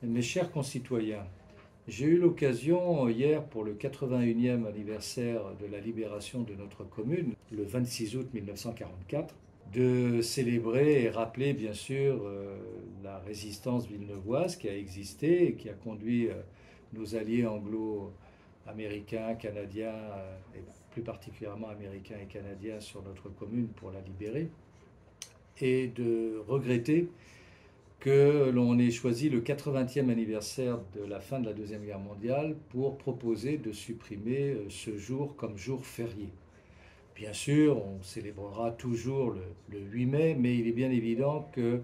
Mes chers concitoyens, j'ai eu l'occasion hier pour le 81e anniversaire de la libération de notre commune, le 26 août 1944, de célébrer et rappeler bien sûr la résistance villeneuvoise qui a existé et qui a conduit nos alliés anglo-américains, canadiens et plus particulièrement américains et canadiens sur notre commune pour la libérer, et de regretter que l'on ait choisi le 80e anniversaire de la fin de la Deuxième Guerre mondiale pour proposer de supprimer ce jour comme jour férié. Bien sûr, on célébrera toujours le 8 mai, mais il est bien évident que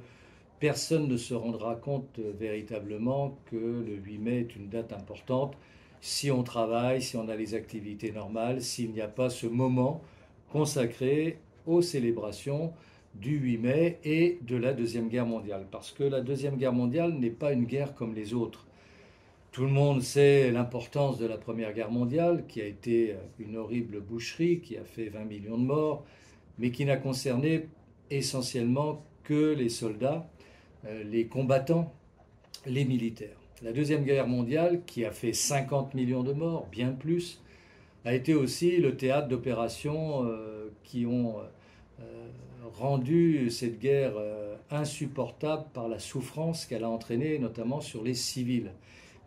personne ne se rendra compte véritablement que le 8 mai est une date importante si on travaille, si on a les activités normales, s'il n'y a pas ce moment consacré aux célébrations du 8 mai et de la Deuxième Guerre mondiale. Parce que la Deuxième Guerre mondiale n'est pas une guerre comme les autres. Tout le monde sait l'importance de la Première Guerre mondiale, qui a été une horrible boucherie, qui a fait 20 millions de morts, mais qui n'a concerné essentiellement que les soldats, les combattants, les militaires. La Deuxième Guerre mondiale, qui a fait 50 millions de morts, bien plus, a été aussi le théâtre d'opérations qui ont rendu cette guerre insupportable par la souffrance qu'elle a entraînée, notamment sur les civils.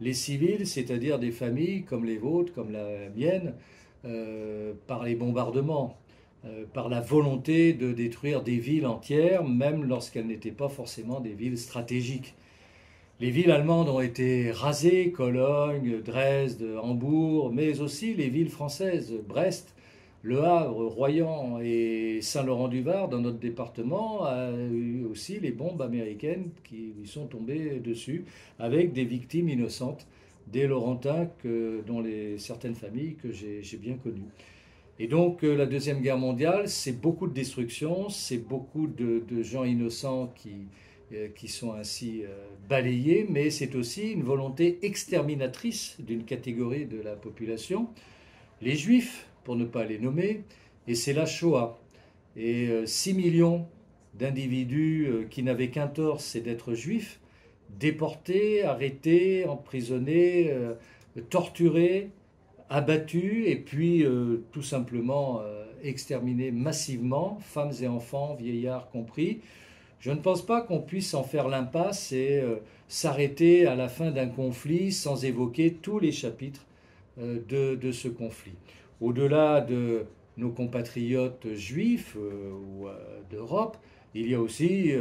Les civils, c'est-à-dire des familles comme les vôtres, comme la mienne, par les bombardements, par la volonté de détruire des villes entières, même lorsqu'elles n'étaient pas forcément des villes stratégiques. Les villes allemandes ont été rasées, Cologne, Dresde, Hambourg, mais aussi les villes françaises, Brest, Le Havre, Royan et Saint-Laurent-du-Var, dans notre département, a eu aussi les bombes américaines qui lui sont tombées dessus, avec des victimes innocentes, des Laurentins dont certaines familles que j'ai bien connues. Et donc la Deuxième Guerre mondiale, c'est beaucoup de destruction, c'est beaucoup de gens innocents qui sont ainsi balayés, mais c'est aussi une volonté exterminatrice d'une catégorie de la population, les Juifs, pour ne pas les nommer, et c'est la Shoah. Et 6 millions d'individus qui n'avaient qu'un tort, c'est d'être juifs, déportés, arrêtés, emprisonnés, torturés, abattus, et puis tout simplement exterminés massivement, femmes et enfants, vieillards compris. Je ne pense pas qu'on puisse en faire l'impasse et s'arrêter à la fin d'un conflit sans évoquer tous les chapitres de ce conflit. Au-delà de nos compatriotes juifs ou d'Europe, il y a aussi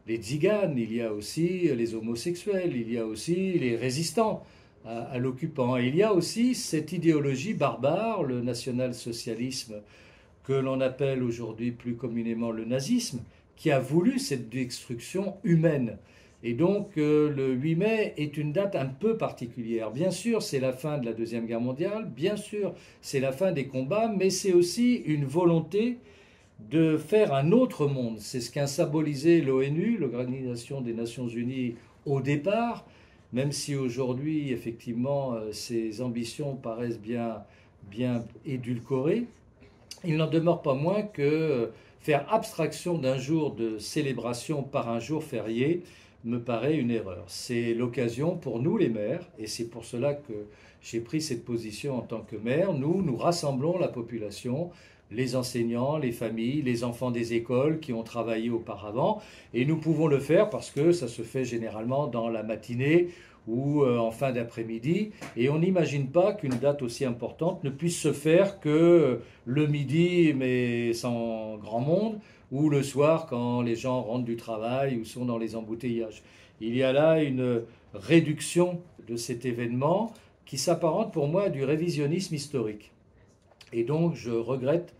les tziganes, il y a aussi les homosexuels, il y a aussi les résistants à l'occupant. Il y a aussi cette idéologie barbare, le national-socialisme, que l'on appelle aujourd'hui plus communément le nazisme, qui a voulu cette destruction humaine. Et donc le 8 mai est une date un peu particulière. Bien sûr, c'est la fin de la Deuxième Guerre mondiale, bien sûr, c'est la fin des combats, mais c'est aussi une volonté de faire un autre monde. C'est ce qu'a symbolisé l'ONU, l'Organisation des Nations Unies, au départ, même si aujourd'hui, effectivement, ses ambitions paraissent bien édulcorées. Il n'en demeure pas moins que faire abstraction d'un jour de célébration par un jour férié me paraît une erreur. C'est l'occasion pour nous les maires, et c'est pour cela que j'ai pris cette position en tant que maire. Nous rassemblons la population, les enseignants, les familles, les enfants des écoles qui ont travaillé auparavant, et nous pouvons le faire parce que ça se fait généralement dans la matinée ou en fin d'après-midi, et on n'imagine pas qu'une date aussi importante ne puisse se faire que le midi, mais sans grand monde, ou le soir quand les gens rentrent du travail ou sont dans les embouteillages. Il y a là une réduction de cet événement qui s'apparente pour moi à du révisionnisme historique. Et donc je regrette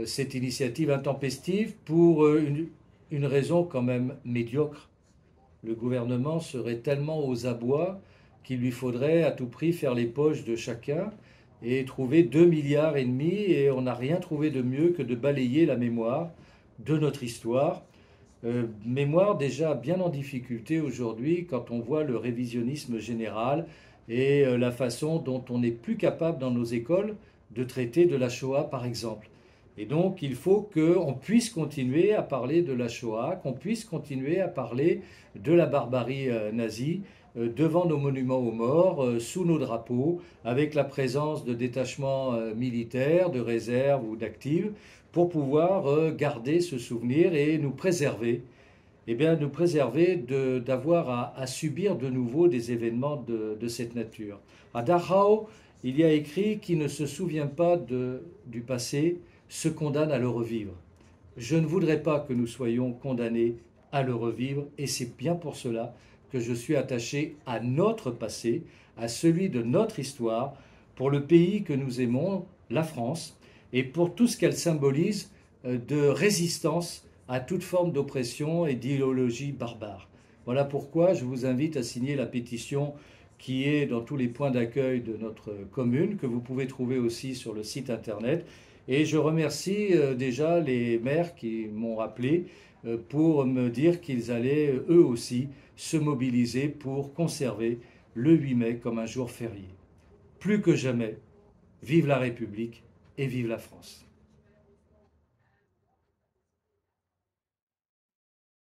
cette initiative intempestive pour une raison quand même médiocre. Le gouvernement serait tellement aux abois qu'il lui faudrait à tout prix faire les poches de chacun et trouver 2,5 milliards, et on n'a rien trouvé de mieux que de balayer la mémoire de notre histoire. Mémoire déjà bien en difficulté aujourd'hui quand on voit le révisionnisme général et la façon dont on n'est plus capable dans nos écoles de traiter de la Shoah par exemple. Et donc il faut qu'on puisse continuer à parler de la Shoah, qu'on puisse continuer à parler de la barbarie nazie, devant nos monuments aux morts, sous nos drapeaux, avec la présence de détachements militaires, de réserves ou d'actives, pour pouvoir garder ce souvenir et nous préserver, eh bien, nous préserver d'avoir à subir de nouveau des événements de cette nature. À Dachau, il y a écrit: qui ne se souvient pas du passé se condamne à le revivre. Je ne voudrais pas que nous soyons condamnés à le revivre, et c'est bien pour cela que je suis attaché à notre passé, à celui de notre histoire, pour le pays que nous aimons, la France, et pour tout ce qu'elle symbolise de résistance à toute forme d'oppression et d'idéologie barbare. Voilà pourquoi je vous invite à signer la pétition qui est dans tous les points d'accueil de notre commune, que vous pouvez trouver aussi sur le site internet. Et je remercie déjà les maires qui m'ont rappelé pour me dire qu'ils allaient eux aussi se mobiliser pour conserver le 8 mai comme un jour férié. Plus que jamais, vive la République et vive la France.